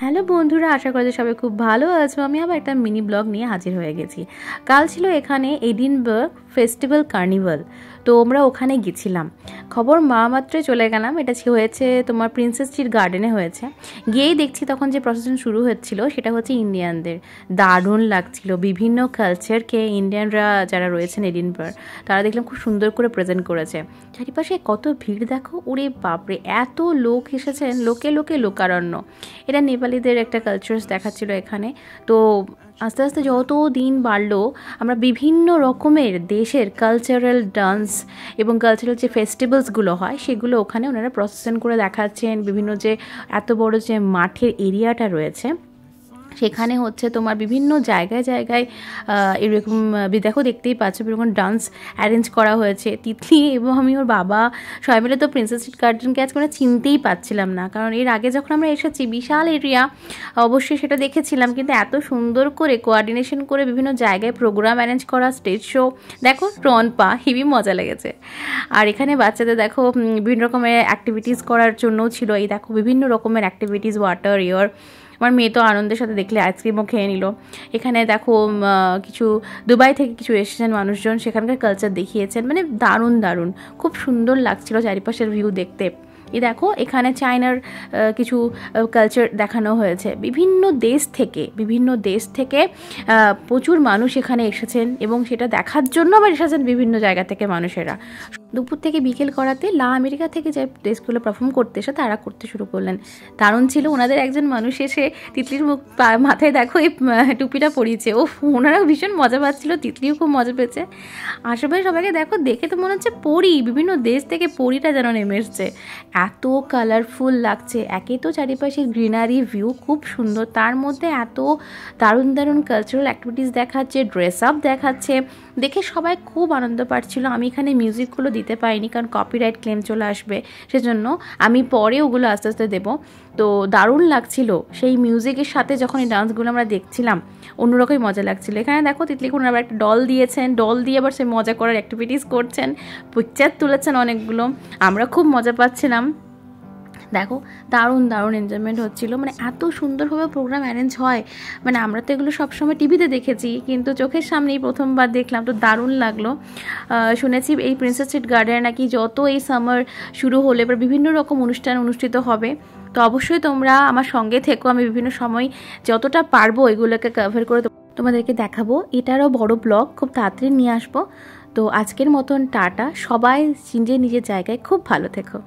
Hello বন্ধুরা, আশা করি সবাই খুব ভালো আছো। আমি আবার একটা মিনি ব্লগ নিয়ে হাজির হয়ে গেছি। কাল ছিল এখানে এডিনবার্গ ফেস্টিভ্যাল কার্নিভাল, তো আমরা ওখানে গেছিলাম। খবর মাত্রই চলে গেলাম। এটা হয়েছে তোমার প্রিন্সেস স্ট্রিট গার্ডেনে হয়েছে। গিয়েই দেখছি তখন যে প্রসেশন শুরু হচ্ছিল সেটা হচ্ছে ইন্ডিয়ানদের। দারুণ লাগছিল। বিভিন্ন কালচারকে ইন্ডিয়ানরা যারা রয়েছেন এডিনবার্গ, তারা দেখলাম খুব সুন্দর করে প্রেজেন্ট করেছে। চারিপাশে কত ভিড় দেখো, ওরে বাপরে, এত লোক এসেছেন, লোকে লোকে লোকারণ্য। এটা নেপালিদের একটা কালচার্স দেখাচ্ছিল এখানে। তো আস্তে আস্তে যত দিন বাড়লো, আমরা বিভিন্ন রকমের দেশের কালচারাল ডান্স এবং কালচারাল যে ফেস্টিভ্যালসগুলো হয় সেগুলো ওখানে ওনারা প্রসেশন করে দেখাচ্ছেন। বিভিন্ন যে এত বড় যে মাঠের এরিয়াটা রয়েছে সেখানে হচ্ছে তোমার বিভিন্ন জায়গায় জায়গায় এরকম দেখো, দেখতেই পাচ্ছ এরকম ডান্স অ্যারেঞ্জ করা হয়েছে। তিতলি এবং আমি ওর বাবা সবাই মিলে তো প্রিন্সেস স্ট্রিট গার্ডেনকে আজ করে চিনতেই পাচ্ছিলাম না, কারণ এর আগে যখন আমরা এসেছি বিশাল এরিয়া অবশ্যই সেটা দেখেছিলাম, কিন্তু এত সুন্দর করে কোঅর্ডিনেশন করে বিভিন্ন জায়গায় প্রোগ্রাম অ্যারেঞ্জ করা, স্টেজ শো দেখো, ট্রন পা হেবি মজা লেগেছে। আর এখানে বাচ্চাদের দেখো বিভিন্ন রকমের অ্যাক্টিভিটিস করার জন্যও ছিল। এই দেখো বিভিন্ন রকমের অ্যাক্টিভিটিস, ওয়াটার, এয়ার। আমার মেয়ে তো আনন্দের সাথে দেখলে আইসক্রিমও খেয়ে নিল। এখানে দেখো কিছু দুবাই থেকে কিছু এসেছেন মানুষজন, সেখানকার কালচার দেখিয়েছেন। মানে দারুণ দারুণ, খুব সুন্দর লাগছিল চারিপাশের ভিউ দেখতে। এই দেখো এখানে চায়নার কিছু কালচার দেখানো হয়েছে। বিভিন্ন দেশ থেকে প্রচুর মানুষ এখানে এসেছেন এবং সেটা দেখার জন্য আবার এসেছেন বিভিন্ন জায়গা থেকে মানুষেরা। দুপুর থেকে বিকেল করাতে আমেরিকা থেকে যে দেশগুলো পারফর্ম করতে এসে তারা করতে শুরু করলেন। দারুণ ছিল। ওনাদের একজন মানুষ এসে তিতলির মাথায় দেখো এই টুপিটা পরিয়েছে। ওনারাও ভীষণ মজা পাচ্ছিল, তিতলিও খুব মজা পেয়েছে। আশেপাশে সবাইকে দেখো, দেখে তো মনে হচ্ছে পরি, বিভিন্ন দেশ থেকে পরিটা যেন নেমে এসছে। এত কালারফুল লাগছে। একে তো চারিপাশে গ্রিনারি ভিউ খুব সুন্দর, তার মধ্যে এত দারুণ দারুণ কালচারাল অ্যাক্টিভিটিস দেখাচ্ছে, ড্রেস আপ দেখাচ্ছে। দেখে সবাই খুব আনন্দ পাচ্ছিল। আমি এখানে মিউজিকগুলো দিতে পারিনি, কারণ কপিরাইট ক্লেম চলে আসবে, সেজন্য আমি পরে ওগুলো আস্তে আস্তে দেবো। তো দারুণ লাগছিল সেই মিউজিকের সাথে যখন এই ডান্সগুলো আমরা দেখছিলাম, অন্যরকমই মজা লাগছিল। এখানে দেখো তিতলি কোনো আবার একটা ডল দিয়েছেন, ডল দিয়ে আবার সে মজা করার অ্যাক্টিভিটিস করছেন, পিকচার তুলেছেন অনেকগুলো। আমরা খুব মজা পাচ্ছিলাম। দেখো দারুণ দারুণ এনজয়মেন্ট হচ্ছিল। মানে এত সুন্দরভাবে প্রোগ্রাম অ্যারেঞ্জ হয়, মানে আমরা তো এগুলো সবসময় টিভিতে দেখেছি, কিন্তু চোখের সামনেই প্রথমবার দেখলাম, তো দারুণ লাগলো। শুনেছি এই প্রিন্সেস স্ট্রিট গার্ডেনে নাকি যত এই সামার শুরু হলে এবার বিভিন্ন রকম অনুষ্ঠান অনুষ্ঠিত হবে। তো অবশ্যই তোমরা আমার সঙ্গে থেকো, আমি বিভিন্ন সময় যতটা পারবো এগুলোকে কভার করে তোমাদেরকে দেখাবো। এটারও বড় ব্লগ খুব তাড়াতাড়ি নিয়ে আসবো। তো আজকের মতন টাটা। সবাই নিজের নিজের জায়গায় খুব ভালো থেকো।